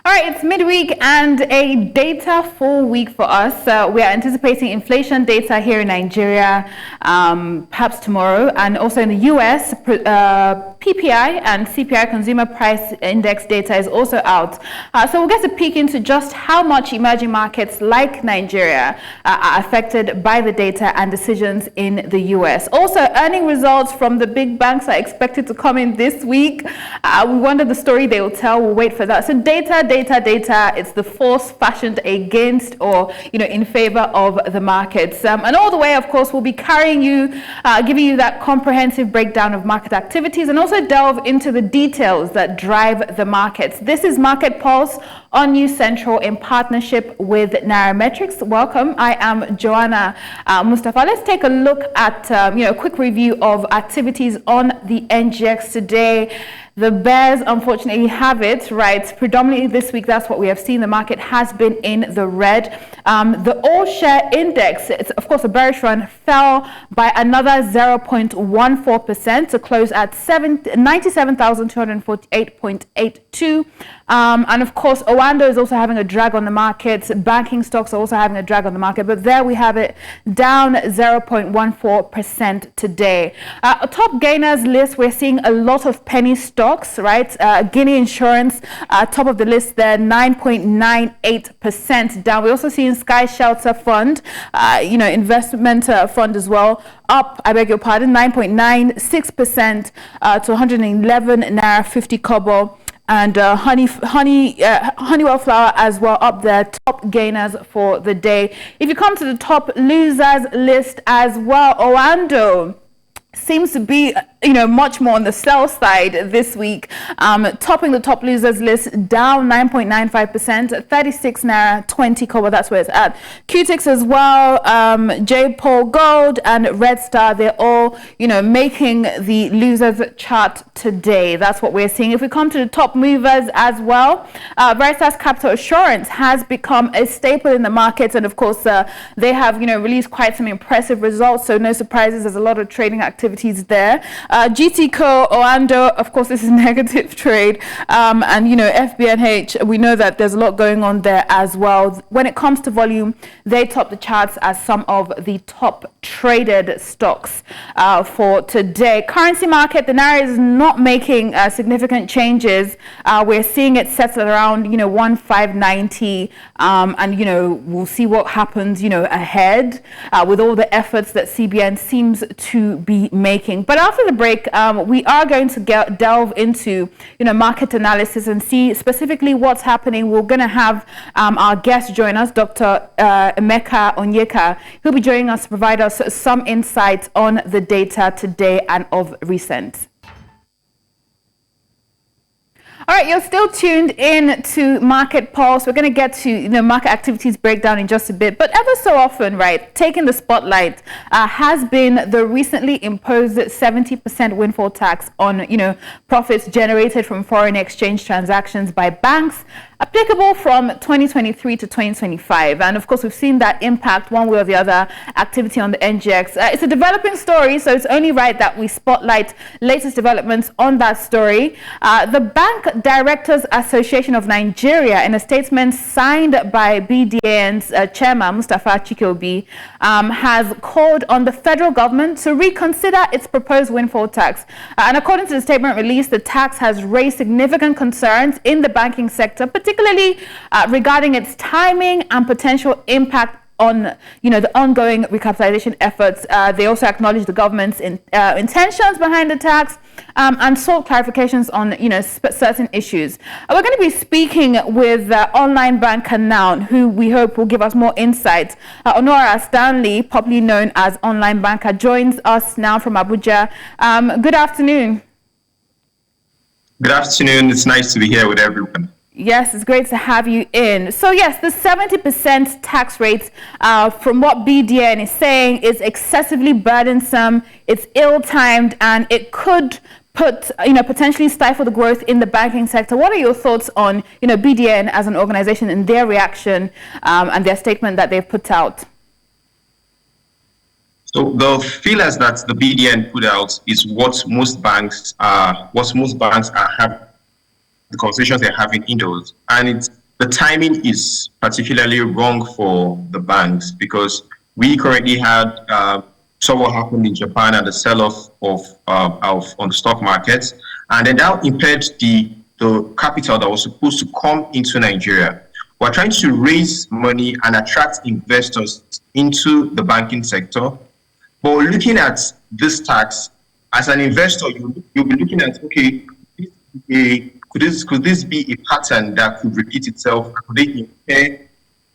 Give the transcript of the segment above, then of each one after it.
All right, it's midweek and a data full week for us. We are anticipating inflation data here in Nigeria, perhaps tomorrow, and also in the US, PPI and CPI Consumer Price Index data is also out. So we'll get a peek into just how much emerging markets like Nigeria are affected by the data and decisions in the US. Also, earning results from the big banks are expected to come in this week. We wonder the story they will tell. We'll wait for that. So data, it's the force fashioned against or, in favor of the markets. And all the way, of course, we'll be carrying you, giving you that comprehensive breakdown of market activities and also delve into the details that drive the markets. This is Market Pulse on News Central in partnership with Nairametrics. Welcome. I am Joanna Mustafa. Let's take a look at, a quick review of activities on the NGX today. The bears, unfortunately, have it right. Predominantly this week, that's what we have seen. The market has been in the red. The all-share index, it's of course a bearish run, fell by another 0.14% to close at 97,248.82. And of course, Owando is also having a drag on the market. Banking stocks are also having a drag on the market. But there we have it, down 0.14% today. Top gainers list, we're seeing a lot of penny stocks, right? Guinea Insurance, top of the list there, 9.98% down. We're also seeing Sky Shelter Fund, investment fund as well, up, I beg your pardon, 9.96% to 111 naira 50 kobo. And Honeywell Flour as well up there, top gainers for the day. If you come to the top losers list as well, Owando seems to be, much more on the sell side this week, topping the top losers list, down 9.95%, 36 naira 20 kobo, that's where it's at. QTix as well, J Paul Gold and Red Star, they're all, making the losers chart today. That's what we're seeing. If we come to the top movers as well, Veritas Capital Assurance has become a staple in the markets, and of course, they have, released quite some impressive results, so no surprises, there's a lot of trading activities there. GTCO, Owando, of course, this is negative trade. And, FBNH, we know that there's a lot going on there as well. When it comes to volume, they top the charts as some of the top traded stocks for today. Currency market, the Naira is not making significant changes. We're seeing it settle around, 1,590. And, we'll see what happens, ahead with all the efforts that CBN seems to be making. But after the break, we are going to delve into, market analysis and see specifically what's happening. We're going to have our guest join us, Dr. Nnaemeka Onyeka. He'll be joining us to provide us some insights on the data today and of recent. All right, you're still tuned in to Market Pulse. We're going to get to market activities breakdown in just a bit. But ever so often, right, taking the spotlight has been the recently imposed 70% windfall tax on profits generated from foreign exchange transactions by banks, applicable from 2023 to 2025. And of course, we've seen that impact one way or the other activity on the NGX. It's a developing story, so it's only right that we spotlight latest developments on that story. The Bank Directors Association of Nigeria, in a statement signed by BDN's chairman, Mustafa Chikobi, has called on the federal government to reconsider its proposed windfall tax. And according to the statement released, the tax has raised significant concerns in the banking sector, particularly regarding its timing and potential impact on the ongoing recapitalisation efforts. They also acknowledged the government's intentions behind the tax and sought clarifications on certain issues. We're going to be speaking with online banker now, who we hope will give us more insights. Honora Stanley, popularly known as Online Banker, joins us now from Abuja. Good afternoon. Good afternoon. It's nice to be here with everyone. Yes, it's great to have you in. So yes, the 70% tax rate, from what BDN is saying, is excessively burdensome, it's ill-timed, and it could potentially stifle the growth in the banking sector. What are your thoughts on, BDN as an organization and their reaction and their statement that they've put out? So the feelers that the BDN put out is what most banks are having the conversations they're having indoors. And the timing is particularly wrong for the banks because we currently had saw what happened in Japan and the sell-off of on the stock markets, and then that impaired the capital that was supposed to come into Nigeria. We're trying to raise money and attract investors into the banking sector, but we're looking at this tax as an investor. You'll be looking at, okay, could this be a pattern that could repeat itself? Could it impair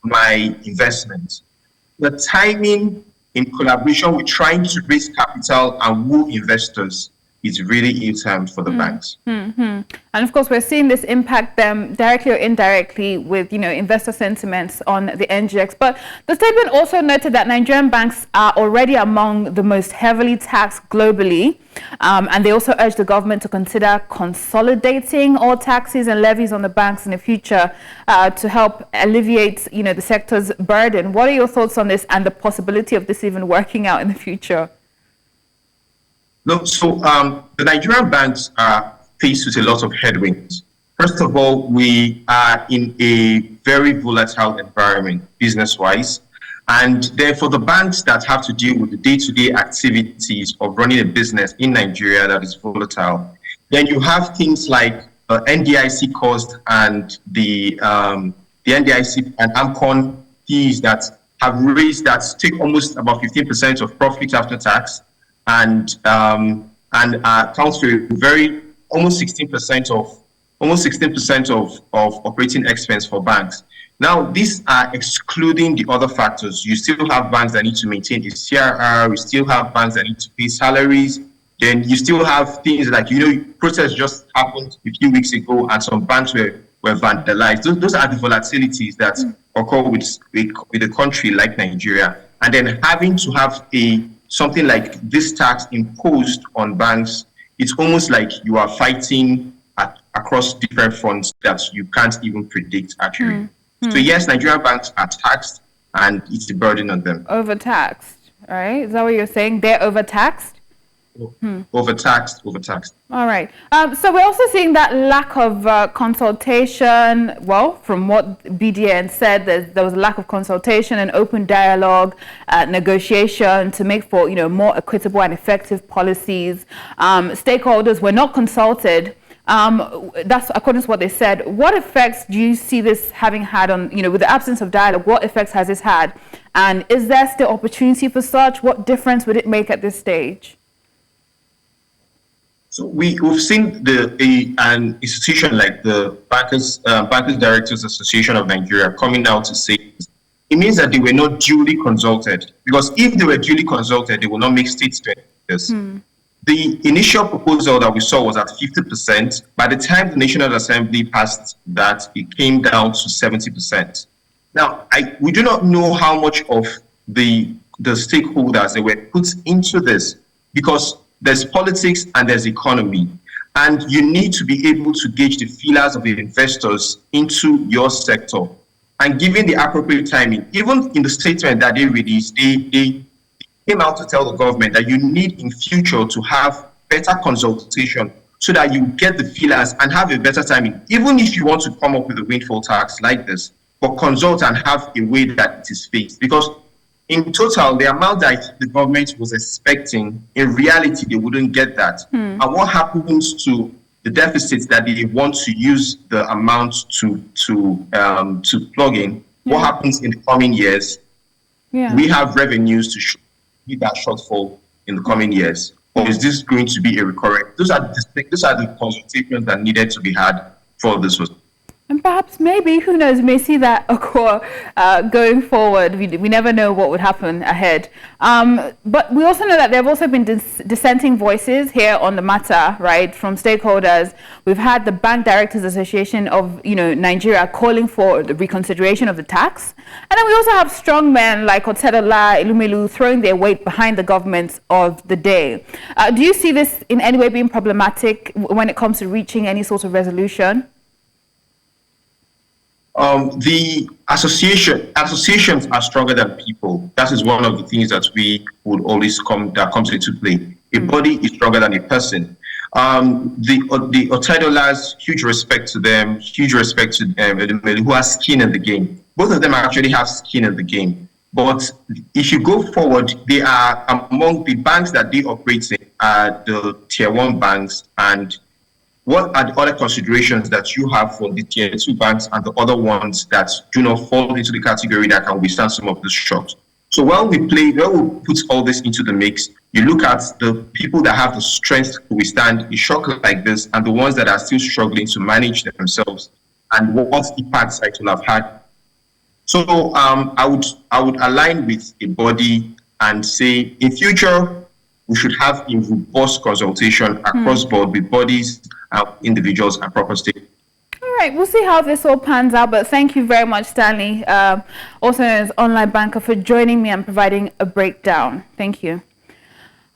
my investment? The timing in collaboration with trying to raise capital and woo investors is really ill-timed for the banks. And of course, we're seeing this impact them directly or indirectly with, investor sentiments on the NGX. But the statement also noted that Nigerian banks are already among the most heavily taxed globally. And they also urged the government to consider consolidating all taxes and levies on the banks in the future to help alleviate, the sector's burden. What are your thoughts on this and the possibility of this even working out in the future? No, so the Nigerian banks are faced with a lot of headwinds. First of all, we are in a very volatile environment business-wise. And then for the banks that have to deal with the day-to-day activities of running a business in Nigeria that is volatile, then you have things like NDIC cost and the NDIC and AMCON fees that have raised, that take almost about 15% of profit after tax, and accounts for almost 16% of operating expense for banks. Now, these are excluding the other factors. You still have banks that need to maintain a CRR. You still have banks that need to pay salaries. Then you still have things like, protests just happened a few weeks ago and some banks were vandalized. Those are the volatilities that occur with a country like Nigeria. And then having to have something like this tax imposed on banks, it's almost like you are fighting across different fronts that you can't even predict, actually. So yes, Nigerian banks are taxed and it's a burden on them. Overtaxed, right? Is that what you're saying? They're overtaxed? Overtaxed. All right. So we're also seeing that lack of consultation. Well, from what BDN said, there was a lack of consultation and open dialogue, negotiation to make for more equitable and effective policies. Stakeholders were not consulted. That's according to what they said. What effects do you see this having had on, with the absence of dialogue, what effects has this had? And is there still opportunity for such? What difference would it make at this stage? So we've seen an institution like the Bankers Directors Association of Nigeria coming out to say it means that they were not duly consulted. Because if they were duly consulted, they will not make statements. The initial proposal that we saw was at 50%. By the time the National Assembly passed that, it came down to 70%. Now, we do not know how much of the stakeholders that were put into this, because there's politics and there's economy. And you need to be able to gauge the feelers of the investors into your sector. And given the appropriate timing, even in the statement that they released, they came out to tell the government that you need in future to have better consultation so that you get the feelers and have a better timing. Even if you want to come up with a windfall tax like this, but consult and have a way that it is fixed. Because in total, the amount that the government was expecting, in reality, they wouldn't get that. And what happens to the deficits that they want to use the amount to plug in? What happens in the coming years? We have revenues to meet that shortfall in the coming years, or is this going to be a recurrent? Those are the consultations that needed to be had for this. And perhaps, maybe, who knows, we may see that occur going forward. We never know what would happen ahead. But we also know that there have also been dissenting voices here on the matter, right, from stakeholders. We've had the Bank Directors Association of Nigeria calling for the reconsideration of the tax. And then we also have strong men like Otedola, Elumelu throwing their weight behind the government of the day. Do you see this in any way being problematic when it comes to reaching any sort of resolution? The associations are stronger than people. That is one of the things that we would always comes into play. A body is stronger than a person. The Otedolas, huge respect to them, who have skin in the game. Both of them actually have skin in the game. But if you go forward, they are among the banks that they operate in are the tier 1 banks. And what are the other considerations that you have for the tier 2 banks and the other ones that do not fall into the category that can withstand some of the shocks? So while we put all this into the mix, you look at the people that have the strength to withstand a shock like this and the ones that are still struggling to manage themselves and what impacts it will have had. So I would align with a body and say in future we should have a robust consultation across board with bodies, individuals, and proper stakeholders. All right, we'll see how this all pans out, but thank you very much, Stanley, also known as Online Banker, for joining me and providing a breakdown. Thank you.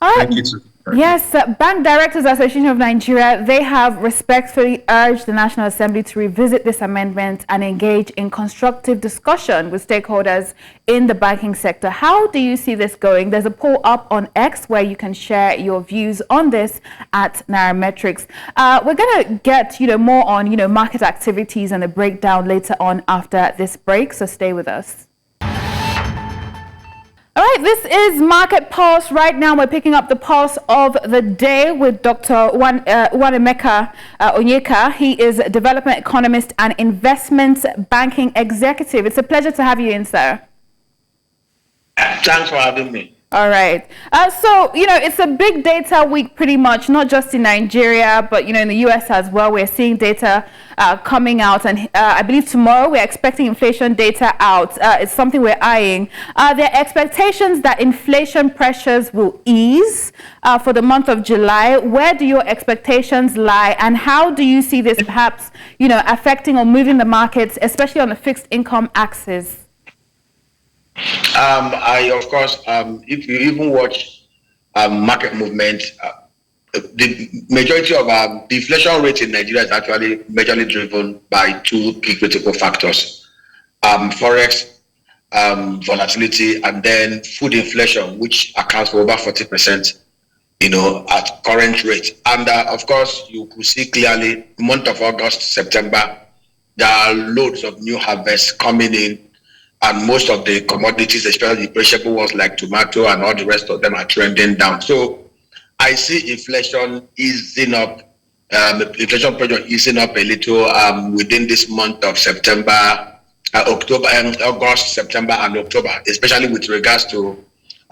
All right. Thank you too. Yes, Bank Directors Association of Nigeria, they have respectfully urged the National Assembly to revisit this amendment and engage in constructive discussion with stakeholders in the banking sector. How do you see this going? There's a poll up on X where you can share your views on this at Nairametrics. We're going to get more on market activities and a breakdown later on after this break, so stay with us. All right, this is Market Pulse. Right now, we're picking up the pulse of the day with Dr. Nnaemeka Onyeka. He is a development economist and investment banking executive. It's a pleasure to have you in, sir. Thanks for having me. All right. So, it's a big data week pretty much, not just in Nigeria, but, in the US as well. We're seeing data coming out. And I believe tomorrow we're expecting inflation data out. It's something we're eyeing. There are expectations that inflation pressures will ease for the month of July. Where do your expectations lie? And how do you see this perhaps, affecting or moving the markets, especially on the fixed income axis? Of course, if you even watch market movement, the majority of the inflation rate in Nigeria is actually majorly driven by two key critical factors: forex volatility, and then food inflation, which accounts for over 40%, at current rate. And of course, you could see clearly, month of August, September, there are loads of new harvests coming in. And most of the commodities, especially the perishable ones like tomato and all the rest of them, are trending down. So I see inflation easing up, inflation pressure easing up a little within this month of September, August, September, and October, especially with regards to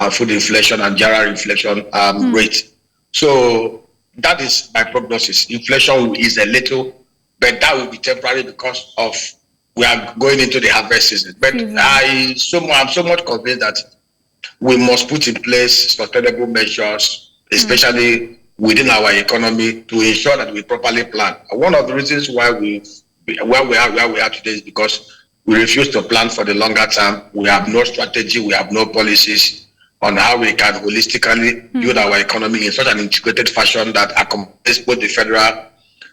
food inflation and general inflation rate. So that is my prognosis. Inflation will ease a little, but that will be temporary because of we are going into the harvest season. But I'm so much convinced that we must put in place sustainable measures, especially within our economy, to ensure that we properly plan. One of the reasons why we are today is because we refuse to plan for the longer term. We have no strategy, we have no policies on how we can holistically build our economy in such an integrated fashion that accommodates both the federal,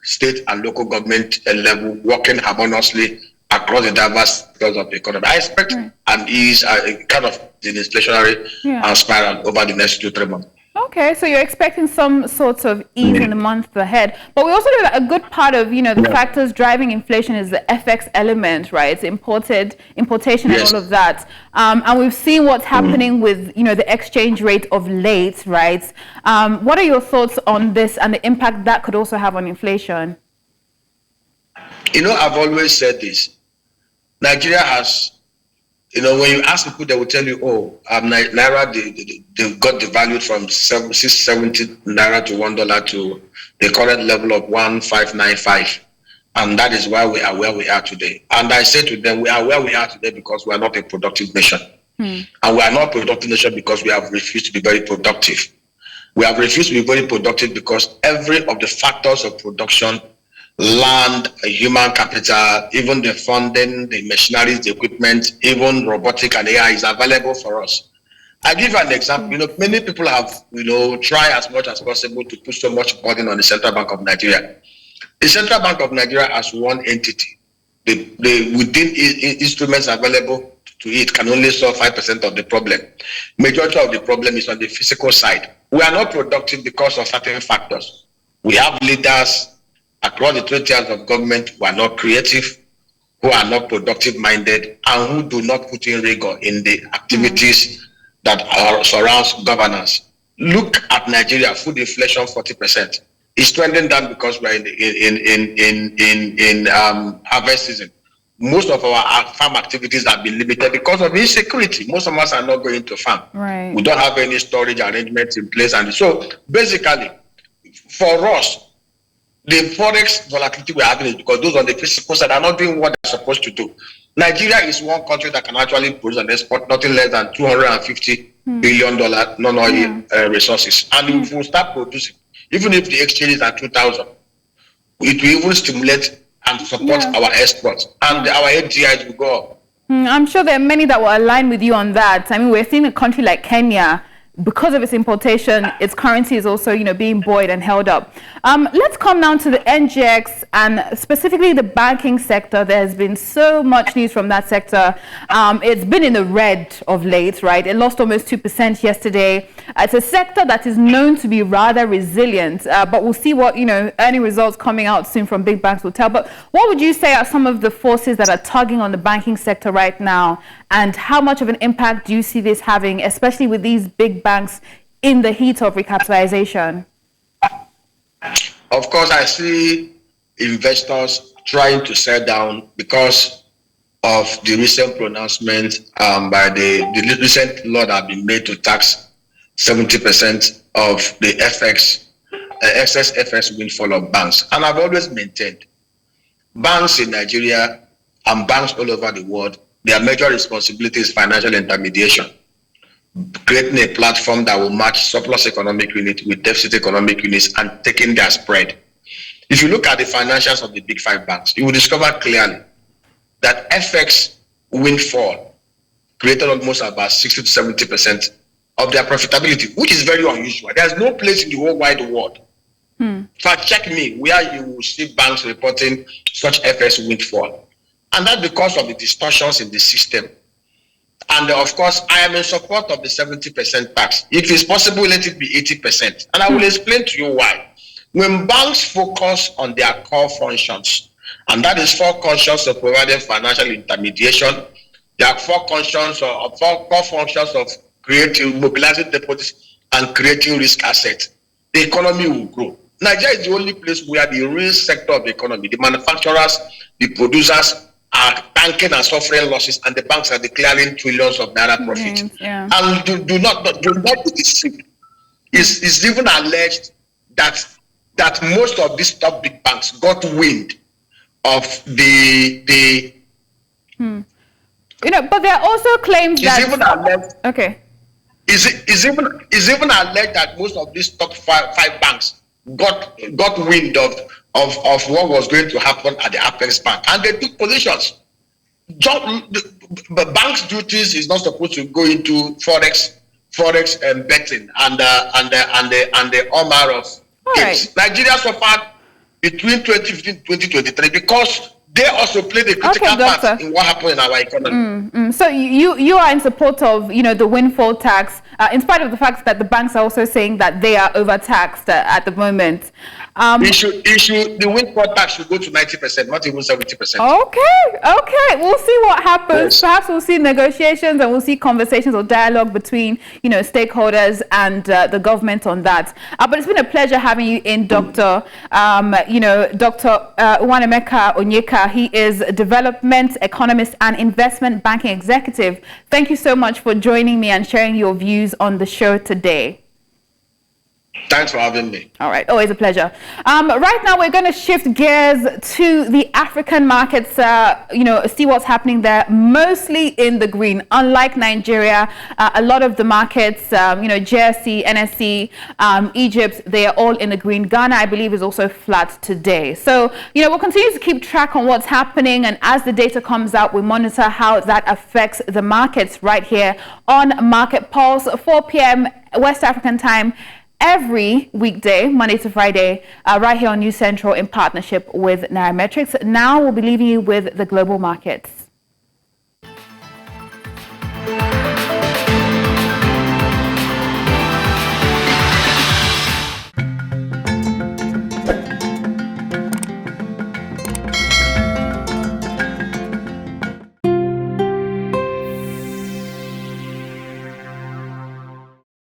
state, and local government level, working harmoniously across the diverse sectors of the economy. I expect an ease, kind of the inflationary spiral over the next 2-3 months. Okay, so you're expecting some sorts of ease in the month ahead. But we also know that a good part of, the factors driving inflation is the FX element, right? It's importation and all of that. And we've seen what's happening with, the exchange rate of late, right? What are your thoughts on this and the impact that could also have on inflation? I've always said this. Nigeria has, when you ask people, they will tell you, Naira, they got devalued from 670 Naira to $1 to the current level of 1595. And that is why we are where we are today. And I say to them, we are where we are today because we are not a productive nation. And we are not a productive nation because we have refused to be very productive. We have refused to be very productive because every of the factors of production, land, human capital, even the funding, the machineries, the equipment, even robotic and AI is available for us. I give an example. Many people have, tried as much as possible to put so much burden on the Central Bank of Nigeria. The Central Bank of Nigeria as one entity, within instruments available to it, can only solve 5% of the problem. Majority of the problem is on the physical side. We are not productive because of certain factors. We have leaders across the 20 years of government who are not creative, who are not productive minded, and who do not put in rigor in the activities that surrounds governance. Look at Nigeria, food inflation 40%. It's trending down because we're in harvest season. Most of our farm activities have been limited because of insecurity. Most of us are not going to farm. Right. We don't have any storage arrangements in place. And so basically, for us, the forex volatility we're having is because those on the physical side are not doing what they're supposed to do. Nigeria is one country that can actually produce and export nothing less than $250 billion non-oil resources. And if we start producing, even if the exchange is at 2,000, it will even stimulate and support our exports, and our FDIs will go up. I'm sure there are many that will align with you on that. I mean, we're seeing a country like Kenya, because of its importation, its currency is also, being buoyed and held up. Let's come now to the NGX and specifically the banking sector. There has been so much news from that sector. It's been in the red of late, right? It lost almost 2% yesterday. It's a sector that is known to be rather resilient, but we'll see what, earning results coming out soon from big banks will tell. But what would you say are some of the forces that are tugging on the banking sector right now? And how much of an impact do you see this having, especially with these big banks in the heat of recapitalization? Of course, I see investors trying to sell down because of the recent pronouncement by the recent law that has been made to tax 70% of the excess FX windfall of banks. And I've always maintained banks in Nigeria and banks all over the world, their major responsibility is financial intermediation, creating a platform that will match surplus economic unit with deficit economic units and taking their spread. If you look at the financials of the big five banks, you will discover clearly that FX windfall created almost about 60 to 70% of their profitability, which is very unusual. There's no place in the whole wide world. Fact check me where you will see banks reporting such FX windfall. And that's because of the distortions in the system. And of course, I am in support of the 70% tax. If it's possible, let it be 80%. And I will explain to you why. When banks focus on their core functions, and that is core functions of providing financial intermediation, their core functions of creating, mobilizing deposits and creating risk assets, the economy will grow. Nigeria is the only place where the real sector of the economy, the manufacturers, the producers, are tanking and suffering losses, and the banks are declaring trillions of naira profit. And do not be deceived. It's even alleged that most of these top big banks got wind of the but there are also claims that even alleged, okay. Is even alleged that most of these top five banks got wind of what was going to happen at the Apex Bank, and they took positions. The bank's duties is not supposed to go into forex and betting and the honor of games. Nigeria suffered between 2015 and 2023 because they also played a critical part in what happened in our economy. So you are in support of the windfall tax, in spite of the fact that the banks are also saying that they are overtaxed at the moment. The windfall tax should go to 90%, not even 70%. Okay. We'll see what happens. Yes. Perhaps we'll see negotiations and we'll see conversations or dialogue between stakeholders and the government on that. But it's been a pleasure having you in, Dr. Dr. Nnaemeka Onyeka. He is a development economist and investment banking executive. Thank you so much for joining me and sharing your views on the show today. Thanks for having me. All right, always a pleasure. Right now, we're going to shift gears to the African markets, see what's happening there, mostly in the green. Unlike Nigeria, a lot of the markets, JSE, NSE, Egypt, they are all in the green. Ghana, I believe, is also flat today. So, we'll continue to keep track on what's happening. And as the data comes out, we monitor how that affects the markets right here on Market Pulse, 4 p.m. West African time, every weekday, Monday to Friday, right here on News Central in partnership with Nairametrics. Now we'll be leaving you with the global markets.